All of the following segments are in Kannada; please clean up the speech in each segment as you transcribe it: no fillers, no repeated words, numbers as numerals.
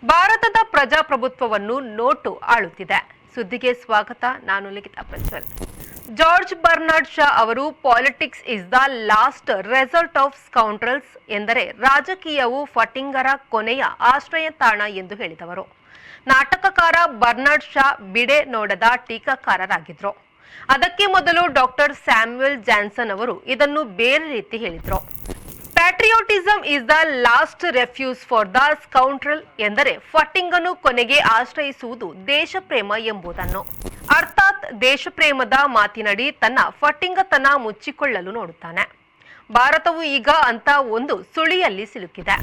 ಭಾರತದ ಪ್ರಜಾಪ್ರಭುತ್ವವನ್ನು ನೋಟು ಆಳುತ್ತಿದೆ. ಸುದ್ದಿಗೆ ಸ್ವಾಗತ. ನಾನು ಲಿಖಿತಾ ಪ್ರಜ್ವಲ್. ಜಾರ್ಜ್ ಬರ್ನಾರ್ಡ್ ಶಾ ಅವರು politics is the last resort of scoundrels ಎಂದರೆ ರಾಜಕೀಯವು ಫಟಿಂಗರ ಕೊನೆಯ ಆಶ್ರಯ ತಾಣ ಎಂದು ಹೇಳಿದವರು. ನಾಟಕಕಾರ ಬರ್ನಾರ್ಡ್ ಶಾ ಬಿಡೆ ನೋಡದ ಟೀಕಾಕಾರರಾಗಿದ್ರು. ಅದಕ್ಕೆ ಮೊದಲು ಡಾಕ್ಟರ್ ಸ್ಯಾಮ್ಯುಯಲ್ ಜಾನ್ಸನ್ ಅವರು ಇದನ್ನು ಬೇರೆ ರೀತಿ ಹೇಳಿದ್ರು. Patriotism is the last refuge for the scoundrel ಎಂದರೆ ಫಟ್ಟಿಂಗನ್ನು ಕೊನೆಗೆ ಆಶ್ರಯಿಸುವುದು ದೇಶಪ್ರೇಮ ಎಂಬುದನ್ನು. ಅರ್ಥಾತ್ ದೇಶಪ್ರೇಮದ ಮಾತಿನಡಿ ತನ್ನ ಫಟ್ಟಿಂಗತನ ಮುಚ್ಚಿಕೊಳ್ಳಲು ನೋಡುತ್ತಾನೆ. ಭಾರತವು ಈಗ ಅಂತ ಒಂದು ಸುಳಿಯಲ್ಲಿ ಸಿಲುಕಿದೆ.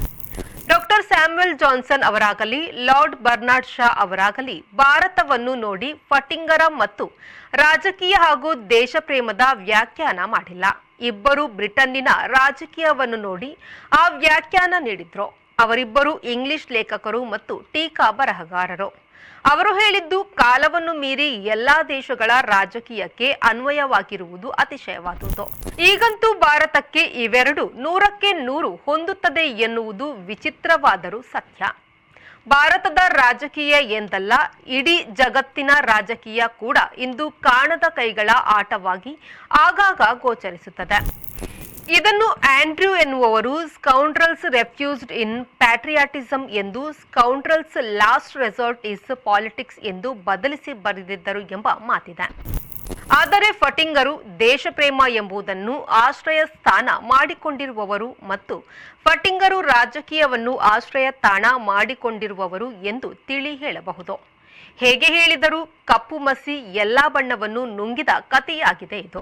ಡಾಕ್ಟರ್ ಸ್ಯಾಮ್ಯುಯಲ್ ಜಾನ್ಸನ್ ಅವರಾಗಲಿ ಲಾರ್ಡ್ ಬರ್ನಾರ್ಡ್ ಶಾ ಅವರಾಗಲಿ ಭಾರತವನ್ನು ನೋಡಿ ಫಟ್ಟಿಂಗರ ಮತ್ತು ರಾಜಕೀಯ ಹಾಗೂ ದೇಶಪ್ರೇಮದ ವ್ಯಾಖ್ಯಾನ ಮಾಡಿಲ್ಲ. ಇಬ್ಬರು ಬ್ರಿಟನ್ನಿನ ರಾಜಕೀಯವನ್ನು ನೋಡಿ ಆ ವ್ಯಾಖ್ಯಾನ ನೀಡಿದ್ರು. ಅವರಿಬ್ಬರು ಇಂಗ್ಲಿಷ್ ಲೇಖಕರು ಮತ್ತು ಟೀಕಾ ಬರಹಗಾರರು. ಅವರು ಹೇಳಿದ್ದು ಕಾಲವನ್ನು ಮೀರಿ ಎಲ್ಲಾ ದೇಶಗಳ ರಾಜಕೀಯಕ್ಕೆ ಅನ್ವಯವಾಗಿರುವುದು ಅತಿಶಯವಾದುದು. ಈಗಂತೂ ಭಾರತಕ್ಕೆ ಇವೆರಡು 100ಕ್ಕೆ 100 ಹೊಂದುತ್ತದೆ ಎನ್ನುವುದು ವಿಚಿತ್ರವಾದರೂ ಸತ್ಯ. ಭಾರತದ ರಾಜಕೀಯ ಎಂದಲ್ಲ, ಇಡೀ ಜಗತ್ತಿನ ರಾಜಕೀಯ ಕೂಡ ಇಂದು ಕಾಣದ ಕೈಗಳ ಆಟವಾಗಿ ಆಗಾಗ ಗೋಚರಿಸುತ್ತದೆ. ಇದನ್ನು ಆಂಡ್ರ್ಯೂ ಎನ್ನುವವರು ಸ್ಕೌಂಡ್ರಲ್ಸ್ ರೆಫ್ಯೂಸ್ಡ್ ಇನ್ ಪ್ಯಾಟ್ರಿಯಾಟಿಸಮ್ ಎಂದು scoundrels last resort is politics ಎಂದು ಬದಲಿಸಿ ಬರೆದಿದ್ದರು ಎಂಬ ಮಾತಿದೆ. ಆದರೆ ಫಟಿಂಗರು ದೇಶಪ್ರೇಮ ಎಂಬುದನ್ನು ಆಶ್ರಯ ಸ್ಥಾನ ಮಾಡಿಕೊಂಡಿರುವವರು ಮತ್ತು ಫಟಿಂಗರು ರಾಜಕೀಯವನ್ನು ಆಶ್ರಯ ತಾಣ ಮಾಡಿಕೊಂಡಿರುವವರು ಎಂದು ತಿಳಿ ಹೇಳಬಹುದು. ಹೇಗೆ ಹೇಳಿದರೂ ಕಪ್ಪು ಮಸಿ ಎಲ್ಲಾ ಬಣ್ಣವನ್ನು ನುಂಗಿದ ಕಥೆಯಾಗಿದೆ ಇದು.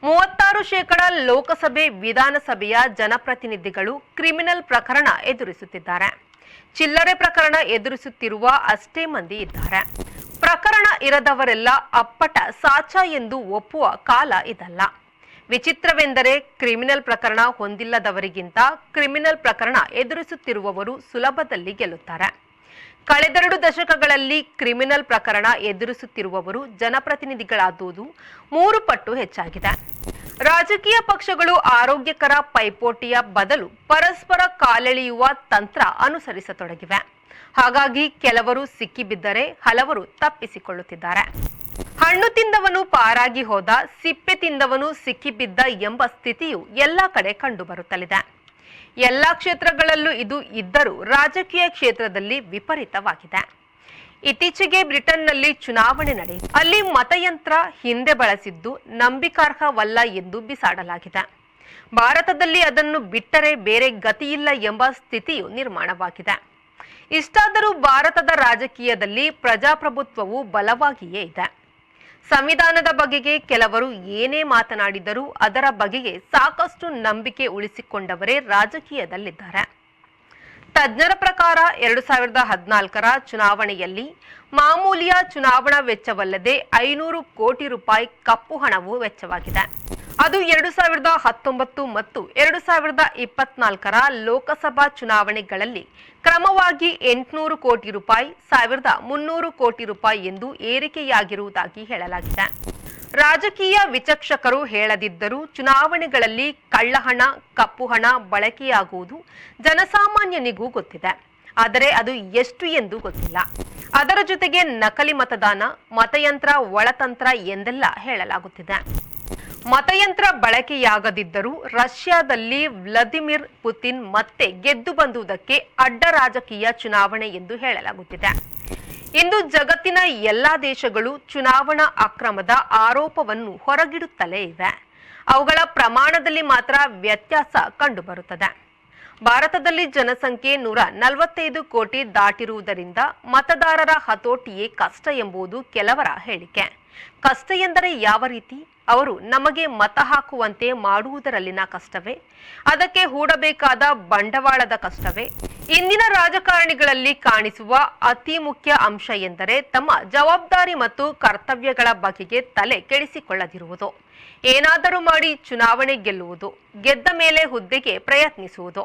36% ಲೋಕಸಭೆ ವಿಧಾನಸಭೆಯ ಜನಪ್ರತಿನಿಧಿಗಳು ಕ್ರಿಮಿನಲ್ ಪ್ರಕರಣ ಎದುರಿಸುತ್ತಿದ್ದಾರೆ. ಚಿಲ್ಲರೆ ಪ್ರಕರಣ ಎದುರಿಸುತ್ತಿರುವ ಅಷ್ಟೇ ಮಂದಿ ಇದ್ದಾರೆ. ಪ್ರಕರಣ ಇರದವರೆಲ್ಲ ಅಪ್ಪಟ ಸಾಚ ಎಂದು ಒಪ್ಪುವ ಕಾಲ ಇದಲ್ಲ. ವಿಚಿತ್ರವೆಂದರೆ ಕ್ರಿಮಿನಲ್ ಪ್ರಕರಣ ಹೊಂದಿಲ್ಲದವರಿಗಿಂತ ಕ್ರಿಮಿನಲ್ ಪ್ರಕರಣ ಎದುರಿಸುತ್ತಿರುವವರು ಸುಲಭದಲ್ಲಿ ಗೆಲ್ಲುತ್ತಾರೆ. ಕಳೆದೆರಡು ದಶಕಗಳಲ್ಲಿ ಕ್ರಿಮಿನಲ್ ಪ್ರಕರಣ ಎದುರಿಸುತ್ತಿರುವವರು ಜನಪ್ರತಿನಿಧಿಗಳಾದುದು 3 ಪಟ್ಟು ಹೆಚ್ಚಾಗಿದೆ. ರಾಜಕೀಯ ಪಕ್ಷಗಳು ಆರೋಗ್ಯಕರ ಪೈಪೋಟಿಯ ಬದಲು ಪರಸ್ಪರ ಕಾಲೆಳೆಯುವ ತಂತ್ರ ಅನುಸರಿಸತೊಡಗಿವೆ. ಹಾಗಾಗಿ ಕೆಲವರು ಸಿಕ್ಕಿಬಿದ್ದರೆ ಹಲವರು ತಪ್ಪಿಸಿಕೊಳ್ಳುತ್ತಿದ್ದಾರೆ. ಹಣ್ಣು ತಿಂದವನು ಪಾರಾಗಿ ಹೋದ, ಸಿಪ್ಪೆ ತಿಂದವನು ಸಿಕ್ಕಿಬಿದ್ದ ಎಂಬ ಸ್ಥಿತಿಯು ಎಲ್ಲ ಕಡೆ ಕಂಡುಬರುತ್ತಲಿದೆ. ಎಲ್ಲ ಕ್ಷೇತ್ರಗಳಲ್ಲೂ ಇದು ಇದ್ದರೂ ರಾಜಕೀಯ ಕ್ಷೇತ್ರದಲ್ಲಿ ವಿಪರೀತವಾಗಿದೆ. ಇತ್ತೀಚೆಗೆ ಬ್ರಿಟನ್ನಲ್ಲಿ ಚುನಾವಣೆ ನಡೆಯಿತು. ಅಲ್ಲಿ ಮತಯಂತ್ರ ಹಿಂದೆ ಬಳಸಿದ್ದು ನಂಬಿಕಾರ್ಹವಲ್ಲ ಎಂದು ಬಿಸಾಡಲಾಗಿದೆ. ಭಾರತದಲ್ಲಿ ಅದನ್ನು ಬಿಟ್ಟರೆ ಬೇರೆ ಗತಿಯಿಲ್ಲ ಎಂಬ ಸ್ಥಿತಿಯು ನಿರ್ಮಾಣವಾಗಿದೆ. ಇಷ್ಟಾದರೂ ಭಾರತದ ರಾಜಕೀಯದಲ್ಲಿ ಪ್ರಜಾಪ್ರಭುತ್ವವು ಬಲವಾಗಿಯೇ ಇದೆ. ಸಂವಿಧಾನದ ಬಗೆಗೆ ಕೆಲವರು ಏನೇ ಮಾತನಾಡಿದರೂ ಅದರ ಬಗೆಗೆ ಸಾಕಷ್ಟು ನಂಬಿಕೆ ಉಳಿಸಿಕೊಂಡವರೇ ರಾಜಕೀಯದಲ್ಲಿದ್ದಾರೆ. ತಜ್ಞರ ಪ್ರಕಾರ 2014ರ ಚುನಾವಣೆಯಲ್ಲಿ ಮಾಮೂಲಿಯ ಚುನಾವಣಾ ವೆಚ್ಚವಲ್ಲದೆ 500 ಕೋಟಿ ರೂಪಾಯಿ ಕಪ್ಪು ಹಣವು ವೆಚ್ಚವಾಗಿದೆ. ಅದು 2019 ಮತ್ತು 2024ರ ಲೋಕಸಭಾ ಚುನಾವಣೆಗಳಲ್ಲಿ ಕ್ರಮವಾಗಿ 800 ಕೋಟಿ ರೂಪಾಯಿ, 1300 ಕೋಟಿ ರೂಪಾಯಿ ಎಂದು ಏರಿಕೆಯಾಗಿರುವುದಾಗಿ ಹೇಳಲಾಗಿದೆ. ರಾಜಕೀಯ ವಿಚಕ್ಷಕರು ಹೇಳದಿದ್ದರೂ ಚುನಾವಣೆಗಳಲ್ಲಿ ಕಳ್ಳಹಣ, ಕಪ್ಪು ಹಣ ಬಳಕೆಯಾಗುವುದು ಜನಸಾಮಾನ್ಯನಿಗೂ ಗೊತ್ತಿದೆ. ಆದರೆ ಅದು ಎಷ್ಟು ಎಂದು ಗೊತ್ತಿಲ್ಲ. ಅದರ ಜೊತೆಗೆ ನಕಲಿ ಮತದಾನ, ಮತಯಂತ್ರ, ಒಳತಂತ್ರ ಎಂದೆಲ್ಲ ಹೇಳಲಾಗುತ್ತಿದೆ. ಮತಯಂತ್ರ ಬಳಕೆಯಾಗದಿದ್ದರೂ ರಷ್ಯಾದಲ್ಲಿ ವ್ಲಾದಿಮಿರ್ ಪುತಿನ್ ಮತ್ತೆ ಗೆದ್ದು ಬಂದುದಕ್ಕೆ ಅಡ್ಡ ರಾಜಕೀಯ ಚುನಾವಣೆ ಎಂದು ಹೇಳಲಾಗುತ್ತಿದೆ. ಇಂದು ಜಗತ್ತಿನ ಎಲ್ಲಾ ದೇಶಗಳು ಚುನಾವಣಾ ಅಕ್ರಮದ ಆರೋಪವನ್ನು ಹೊರಗಿಡುತ್ತಲೇ ಇವೆ. ಅವುಗಳ ಪ್ರಮಾಣದಲ್ಲಿ ಮಾತ್ರ ವ್ಯತ್ಯಾಸ ಕಂಡುಬರುತ್ತದೆ. ಭಾರತದಲ್ಲಿ ಜನಸಂಖ್ಯೆ 145 ಕೋಟಿ ದಾಟಿರುವುದರಿಂದ ಮತದಾರರ ಹತೋಟಿಯೇ ಕಷ್ಟ ಎಂಬುದು ಕೆಲವರ ಹೇಳಿಕೆ. ಕಷ್ಟ ಎಂದರೆ ಯಾವ ರೀತಿ? ಅವರು ನಮಗೆ ಮತ ಹಾಕುವಂತೆ ಮಾಡುವುದರಲ್ಲಿನ ಕಷ್ಟವೇ? ಅದಕ್ಕೆ ಹೂಡಬೇಕಾದ ಬಂಡವಾಳದ ಕಷ್ಟವೇ? ಇಂದಿನ ರಾಜಕಾರಣಿಗಳಲ್ಲಿ ಕಾಣಿಸುವ ಅತಿ ಮುಖ್ಯ ಅಂಶ ಎಂದರೆ ತಮ್ಮ ಜವಾಬ್ದಾರಿ ಮತ್ತು ಕರ್ತವ್ಯಗಳ ಬಗೆಗೆ ತಲೆ ಕೆಡಿಸಿಕೊಳ್ಳದಿರುವುದು. ಏನಾದರೂ ಮಾಡಿ ಚುನಾವಣೆ ಗೆಲ್ಲುವುದು, ಗೆದ್ದ ಮೇಲೆ ಹುದ್ದೆಗೆ ಪ್ರಯತ್ನಿಸುವುದು,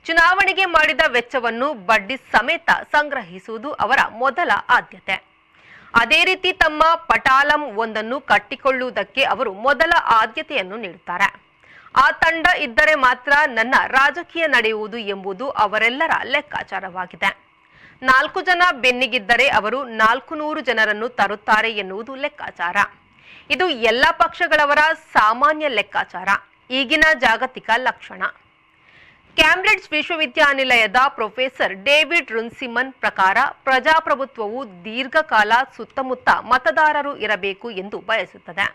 ಚುನಾವಣೆಗೆ ಮಾಡಿದ ವೆಚ್ಚವನ್ನು ಬಡ್ಡಿ ಸಮೇತ ಸಂಗ್ರಹಿಸುವುದು ಅವರ ಮೊದಲ ಆದ್ಯತೆ. ಅದೇ ರೀತಿ ತಮ್ಮ ಪಟಾಲಂ ಒಂದನ್ನು ಕಟ್ಟಿಕೊಳ್ಳುವುದಕ್ಕೆ ಅವರು ಮೊದಲ ಆದ್ಯತೆಯನ್ನು ನೀಡುತ್ತಾರೆ. ಆ ತಂಡ ಇದ್ದರೆ ಮಾತ್ರ ನನ್ನ ರಾಜಕೀಯ ನಡೆಯುವುದು ಎಂಬುದು ಅವರೆಲ್ಲರ ಲೆಕ್ಕಾಚಾರವಾಗಿದೆ. 4 ಜನ ಬೆನ್ನಿಗಿದ್ದರೆ ಅವರು 400 ಜನರನ್ನು ತರುತ್ತಾರೆ ಎನ್ನುವುದು ಲೆಕ್ಕಾಚಾರ. ಇದು ಎಲ್ಲ ಪಕ್ಷಗಳವರ ಸಾಮಾನ್ಯ ಲೆಕ್ಕಾಚಾರ, ಈಗಿನ ಜಾಗತಿಕ ಲಕ್ಷಣ. ಕ್ಯಾಂಬ್ರಿಡ್ಜ್ ವಿಶ್ವವಿದ್ಯಾನಿಲಯದ ಪ್ರೊಫೆಸರ್ ಡೇವಿಡ್ ರುನ್ಸಿಮನ್ ಪ್ರಕಾರ ಪ್ರಜಾಪ್ರಭುತ್ವವು ದೀರ್ಘಕಾಲ ಸುತ್ತಮುತ್ತ ಮತದಾರರು ಇರಬೇಕು ಎಂದು ಬಯಸುತ್ತದೆ.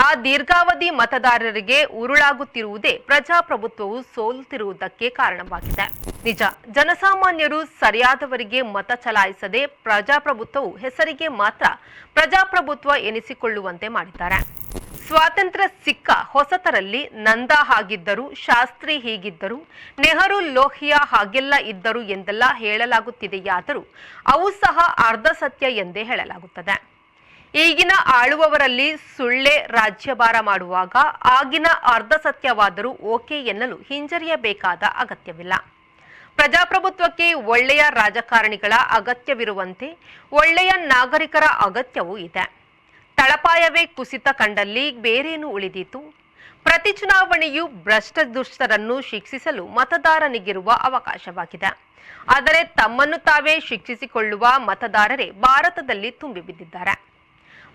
ಆ ದೀರ್ಘಾವಧಿ ಮತದಾರರಿಗೆ ಉರುಳಾಗುತ್ತಿರುವುದೇ ಪ್ರಜಾಪ್ರಭುತ್ವವು ಸೋಲುತ್ತಿರುವುದಕ್ಕೆ ಕಾರಣವಾಗಿದೆ. ನಿಜ, ಜನಸಾಮಾನ್ಯರು ಸರಿಯಾದವರಿಗೆ ಮತ ಚಲಾಯಿಸದೆ ಪ್ರಜಾಪ್ರಭುತ್ವವು ಹೆಸರಿಗೆ ಮಾತ್ರ ಪ್ರಜಾಪ್ರಭುತ್ವ ಎನಿಸಿಕೊಳ್ಳುವಂತೆ ಮಾಡಿದ್ದಾರೆ. ಸ್ವಾತಂತ್ರ್ಯ ಸಿಕ್ಕ ಹೊಸತರಲ್ಲಿ ನಂದಾ ಹಾಗಿದ್ದರು, ಶಾಸ್ತ್ರಿ ಹೀಗಿದ್ದರು, ನೆಹರು ಲೋಹಿಯಾ ಹಾಗೆಲ್ಲ ಇದ್ದರು ಎಂದೆಲ್ಲ ಹೇಳಲಾಗುತ್ತಿದೆಯಾದರೂ ಅವು ಸಹ ಅರ್ಧ ಸತ್ಯ ಎಂದೇ ಹೇಳಲಾಗುತ್ತದೆ. ಈಗಿನ ಆಳುವವರಲ್ಲಿ ಸುಳ್ಳೆ ರಾಜ್ಯಭಾರ ಮಾಡುವಾಗ ಆಗಿನ ಅರ್ಧ ಸತ್ಯವಾದರೂ ಓಕೆ ಎನ್ನಲು ಹಿಂಜರಿಯಬೇಕಾದ ಅಗತ್ಯವಿಲ್ಲ. ಪ್ರಜಾಪ್ರಭುತ್ವಕ್ಕೆ ಒಳ್ಳೆಯ ರಾಜಕಾರಣಿಗಳ ಅಗತ್ಯವಿರುವಂತೆ ಒಳ್ಳೆಯ ನಾಗರಿಕರ ಅಗತ್ಯವೂ ಇದೆ. ತಳಪಾಯವೇ ಕುಸಿತ ಕಂಡಲ್ಲಿ ಬೇರೇನು ಉಳಿದೀತು? ಪ್ರತಿ ಚುನಾವಣೆಯು ಭ್ರಷ್ಟದುಷ್ಟರನ್ನು ಶಿಕ್ಷಿಸಲು ಮತದಾರನಿಗಿರುವ ಅವಕಾಶವಾಗಿದೆ. ಆದರೆ ತಮ್ಮನ್ನು ತಾವೇ ಶಿಕ್ಷಿಸಿಕೊಳ್ಳುವ ಮತದಾರರೇ ಭಾರತದಲ್ಲಿ ತುಂಬಿಬಿದ್ದಿದ್ದಾರೆ.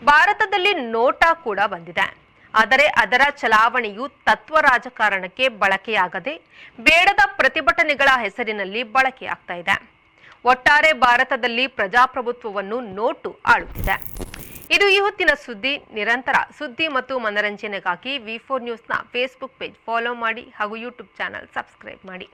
ಭಾರತದಲ್ಲಿ ನೋಟಾ ಕೂಡ ಬಂದಿದೆ. ಆದರೆ ಅದರ ಚಲಾವಣೆಯು ತತ್ವ ರಾಜಕಾರಣಕ್ಕೆ ಬಳಕೆಯಾಗದೆ ಬೇಡದ ಪ್ರತಿಭಟನೆಗಳ ಹೆಸರಿನಲ್ಲಿ ಬಳಕೆಯಾಗ್ತಾ ಇದೆ. ಒಟ್ಟಾರೆ ಭಾರತದಲ್ಲಿ ಪ್ರಜಾಪ್ರಭುತ್ವವನ್ನು ನೋಟು ಆಳುತ್ತಿದೆ. ಇದು ಈ ಹೊತ್ತಿನ ಸುದ್ದಿ. ನಿರಂತರ ಸುದ್ದಿ ಮತ್ತು ಮನರಂಜನೆಗಾಗಿ ವಿ4 ನ್ಯೂಸ್ನ ಫೇಸ್ಬುಕ್ ಪೇಜ್ ಫಾಲೋ ಮಾಡಿ ಹಾಗೂ ಯೂಟ್ಯೂಬ್ ಚಾನಲ್ ಸಬ್ಸ್ಕ್ರೈಬ್ ಮಾಡಿ.